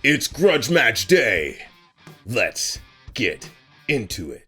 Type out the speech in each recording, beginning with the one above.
It's Grudge Match Day. Let's get into it.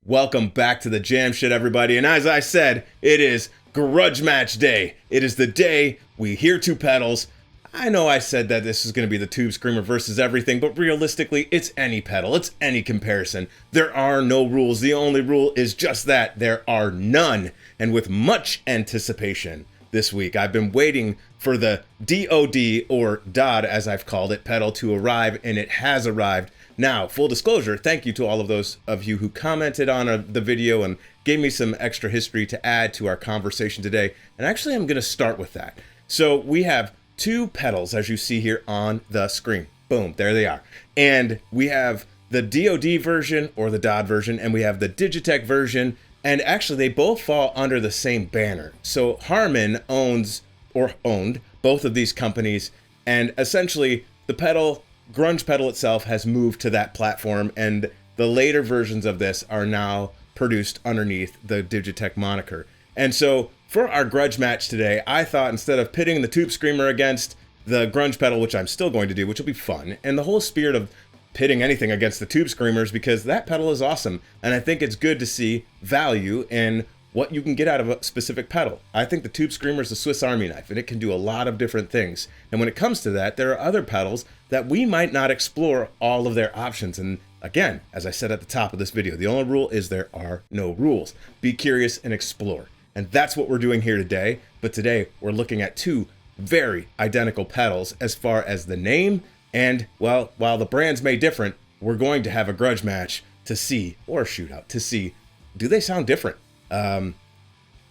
Welcome back to the jam shit, everybody. And as I said, it is Grudge Match Day. It is the day we hear two pedals. I know I said that this is going to be the Tube Screamer versus everything, but realistically, it's any pedal. It's any comparison. There are no rules. The only rule is just that there are none. And with much anticipation this week, I've been waiting for the DoD, or DoD as I've called it, pedal to arrive, and it has arrived. Now, full disclosure, thank you to all of those of you who commented on the video and gave me some extra history to add to our conversation today. And actually, I'm going to start with that. So we have two pedals, as you see here on the screen. Boom, there they are. And we have the DoD version, or the DoD version, and we have the DigiTech version. And actually, they both fall under the same banner. So Harman owned both of these companies, and essentially the pedal, Grunge pedal itself, has moved to that platform, and the later versions of this are now produced underneath the DigiTech moniker. And so for our Grudge match today, I thought instead of pitting the Tube Screamer against the Grunge pedal, which I'm still going to do, which will be fun, and the whole spirit of pitting anything against the Tube Screamers, because that pedal is awesome, and I think it's good to see value in what you can get out of a specific pedal. I think the Tube Screamer is a Swiss Army knife, and it can do a lot of different things. And when it comes to that, there are other pedals that we might not explore all of their options. And again, as I said at the top of this video, the only rule is there are no rules. Be curious and explore. And that's what we're doing here today. But today we're looking at two very identical pedals as far as the name, and well, while the brands may differ, we're going to have a Grudge match to see, or a shootout to see, do they sound different? And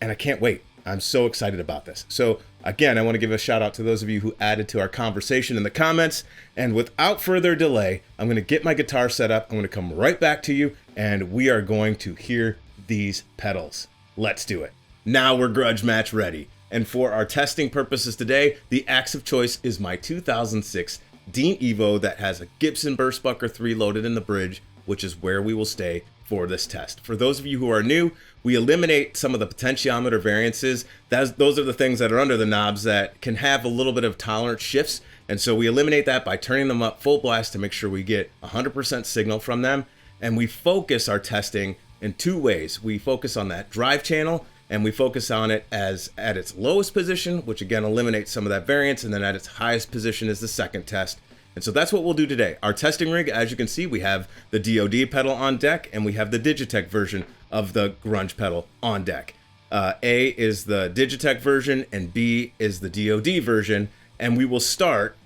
I can't wait. I'm so excited about this. So again, I want to give a shout out to those of you who added to our conversation in the comments. And without further delay, I'm going to get my guitar set up. I'm going to come right back to you, and we are going to hear these pedals. Let's do it. Now we're Grudge match ready. And for our testing purposes today, the axe of choice is my 2006 Dean Evo that has a Gibson Burstbucker 3 loaded in the bridge, which is where we will stay for this test. For those of you who are new, we eliminate some of the potentiometer variances. Those are the things that are under the knobs that can have a little bit of tolerance shifts. And so we eliminate that by turning them up full blast to make sure we get 100% signal from them. And we focus our testing in two ways. We focus on that drive channel, and we focus on it as at its lowest position, which again eliminates some of that variance, and then at its highest position is the second test. And so that's what we'll do today. Our testing rig, as you can see, we have the DoD pedal on deck, and we have the DigiTech version of the Grunge pedal on deck. A is the DigiTech version, and B is the DoD version, and we will start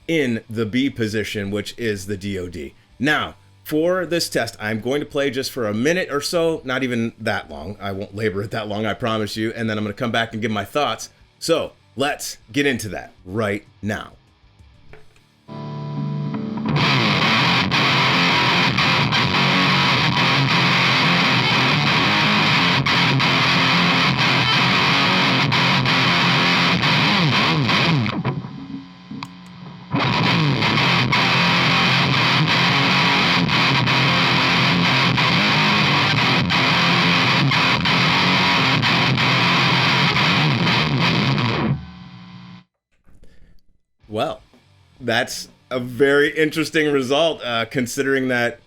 in the B position, which is the DoD. Now, for this test, I'm going to play just for a minute or so, not even that long. I won't labor it that long, I promise you, and then I'm going to come back and give my thoughts. So let's get into that right now. Well, that's a very interesting result, considering that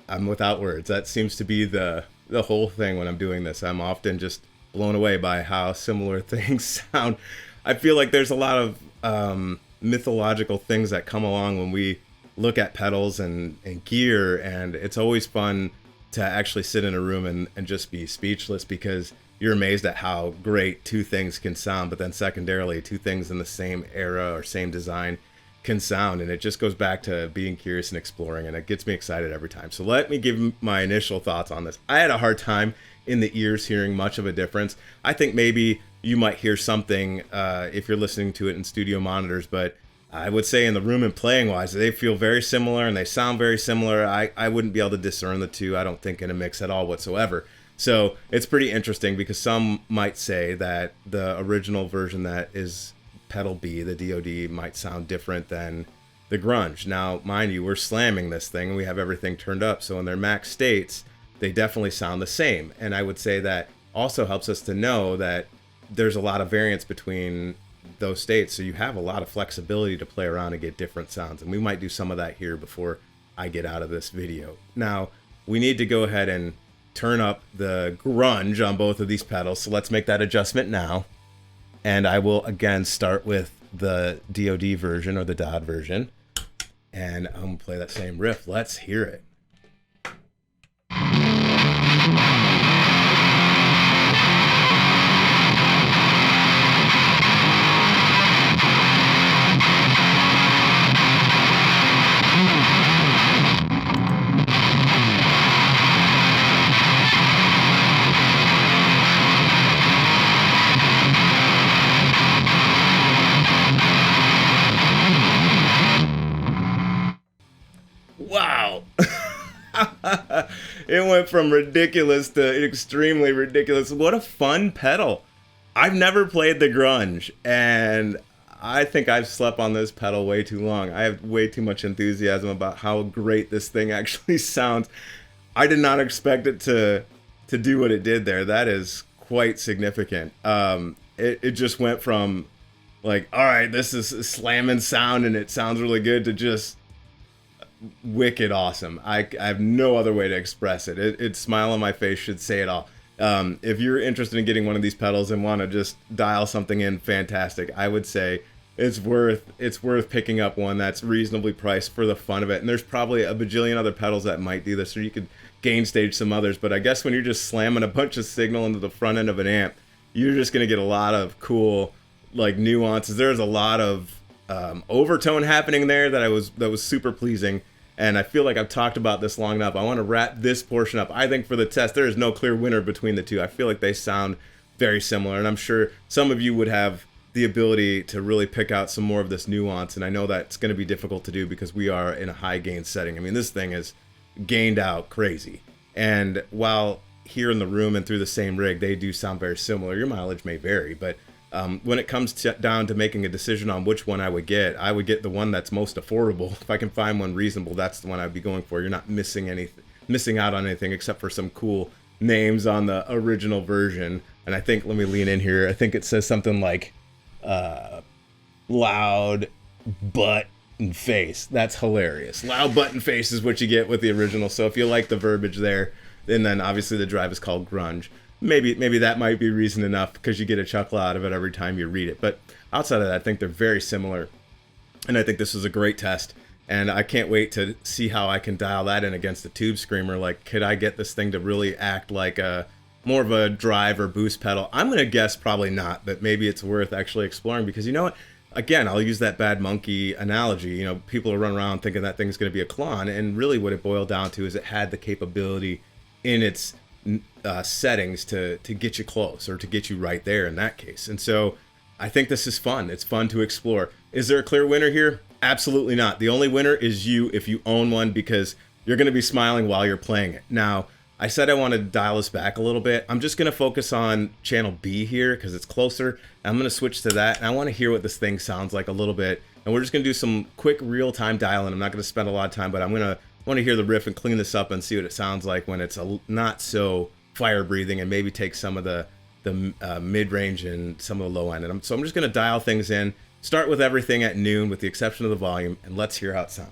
I'm without words. That seems to be the whole thing when I'm doing this. I'm often just blown away by how similar things sound. I feel like there's a lot of mythological things that come along when we look at pedals and gear, and it's always fun to actually sit in a room and just be speechless, because you're amazed at how great two things can sound, but then secondarily, two things in the same era or same design can sound. And it just goes back to being curious and exploring, and it gets me excited every time. So let me give my initial thoughts on this. I had a hard time in the ears hearing much of a difference. I think maybe you might hear something if you're listening to it in studio monitors, but I would say in the room and playing wise, they feel very similar and they sound very similar. I wouldn't be able to discern the two, I don't think, in a mix at all whatsoever. So it's pretty interesting, because some might say that the original version that is pedal B, the DoD, might sound different than the Grunge. Now, mind you, we're slamming this thing and we have everything turned up. So in their max states, they definitely sound the same. And I would say that also helps us to know that there's a lot of variance between those states. So you have a lot of flexibility to play around and get different sounds. And we might do some of that here before I get out of this video. Now, we need to go ahead and turn up the grunge on both of these pedals. So let's make that adjustment now. And I will again start with the DoD version or the DoD version. And I'm gonna play that same riff. Let's hear it. Wow. It went from ridiculous to extremely ridiculous. What a fun pedal. I've never played the grunge, and I think I've slept on this pedal way too long. I have way too much enthusiasm about how great this thing actually sounds. I did not expect it to do what it did there. That is quite significant. It just went from like, all right, this is a slamming sound and it sounds really good, to just wicked awesome. I have no other way to express it. It's smile on my face should say it all. If you're interested in getting one of these pedals and want to just dial something in, fantastic. I would say it's worth picking up one that's reasonably priced for the fun of it. And there's probably a bajillion other pedals that might do this, or you could gain stage some others. But I guess when you're just slamming a bunch of signal into the front end of an amp, you're just gonna get a lot of cool like nuances. There's a lot of overtone happening there that was super pleasing. And I feel like I've talked about this long enough. I want to wrap this portion up. I think for the test, there is no clear winner between the two. I feel like they sound very similar, and I'm sure some of you would have the ability to really pick out some more of this nuance, and I know that's going to be difficult to do because we are in a high gain setting. I mean, this thing is gained out crazy. And while here in the room and through the same rig, they do sound very similar. Your mileage may vary, but when it comes down to making a decision on which one I would get the one that's most affordable. If I can find one reasonable, that's the one I'd be going for. You're not missing out on anything except for some cool names on the original version. And I think, let me lean in here, I think it says something like loud butt and face. That's hilarious. Loud butt and face is what you get with the original. So if you like the verbiage there, and then obviously the drive is called Grunge. Maybe that might be reason enough, because you get a chuckle out of it every time you read it. But outside of that, I think they're very similar. And I think this is a great test. And I can't wait to see how I can dial that in against the Tube Screamer. Like, could I get this thing to really act like a more of a drive or boost pedal? I'm going to guess probably not, but maybe it's worth actually exploring, because you know what? Again, I'll use that bad monkey analogy. You know, people are running around thinking that thing's going to be a clone. And really what it boiled down to is it had the capability in its settings to get you close, or to get you right there in that case. And so I think this is fun. It's fun to explore. Is there a clear winner here? Absolutely not. The only winner is you if you own one, because you're going to be smiling while you're playing it. Now, I said I wanted to dial this back a little bit. I'm just going to focus on channel B here because it's closer. I'm going to switch to that, and I want to hear what this thing sounds like a little bit. And we're just going to do some quick real-time dialing. I'm not going to spend a lot of time, but I'm going to want to hear the riff and clean this up and see what it sounds like when it's not so fire breathing, and maybe take some of the mid-range and some of the low end. So I'm just going to dial things in, start with everything at noon with the exception of the volume, and let's hear how it sounds.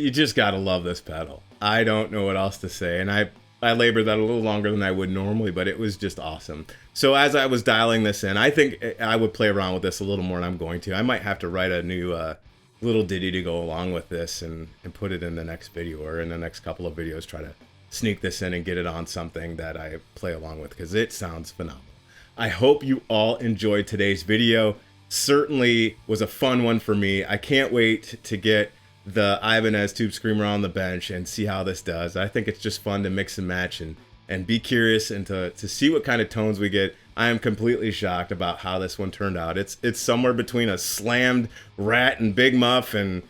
you just gotta love this pedal. I don't know what else to say, and I labored that a little longer than I would normally, but it was just awesome. So as I was dialing this in, I think I would play around with this a little more, and I'm going to. I might have to write a new little ditty to go along with this and put it in the next video, or in the next couple of videos, try to sneak this in and get it on something that I play along with, because it sounds phenomenal. I hope you all enjoyed today's video. Certainly was a fun one for me. I can't wait to get the Ibanez Tube Screamer on the bench and see how this does. I think it's just fun to mix and match and be curious and to see what kind of tones we get. I am completely shocked about how this one turned out. It's somewhere between a slammed Rat and Big Muff and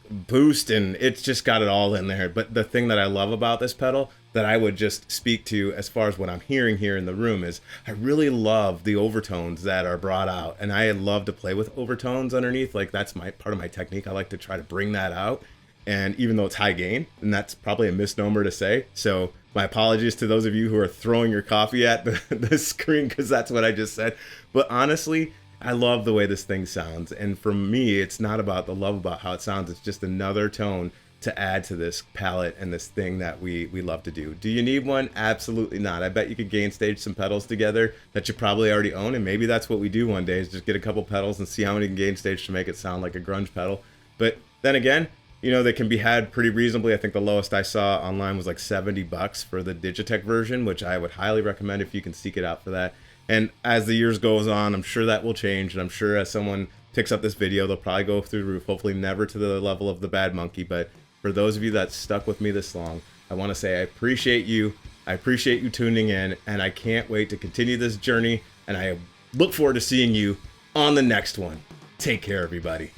boost, and it's just got it all in there. But the thing that I love about this pedal that I would just speak to as far as what I'm hearing here in the room is I really love the overtones that are brought out, and I love to play with overtones underneath. Like, that's my part of my technique. I like to try to bring that out, and even though it's high gain, and that's probably a misnomer to say, so my apologies to those of you who are throwing your coffee at the screen, because that's what I just said. But honestly, I love the way this thing sounds, and for me, it's not about the love about how it sounds. It's just another tone to add to this palette and this thing that we love to do. Do you need one? Absolutely not. I bet you could gain stage some pedals together that you probably already own, and maybe that's what we do one day, is just get a couple pedals and see how many can gain stage to make it sound like a grunge pedal. But then again, you know, they can be had pretty reasonably. I think the lowest I saw online was like $70 for the DigiTech version, which I would highly recommend if you can seek it out for that. And as the years goes on, I'm sure that will change, and I'm sure as someone picks up this video, they'll probably go through the roof, hopefully never to the level of the Bad Monkey. But for those of you that stuck with me this long, I want to say I appreciate you. I appreciate you tuning in, and I can't wait to continue this journey, and I look forward to seeing you on the next one. Take care, everybody.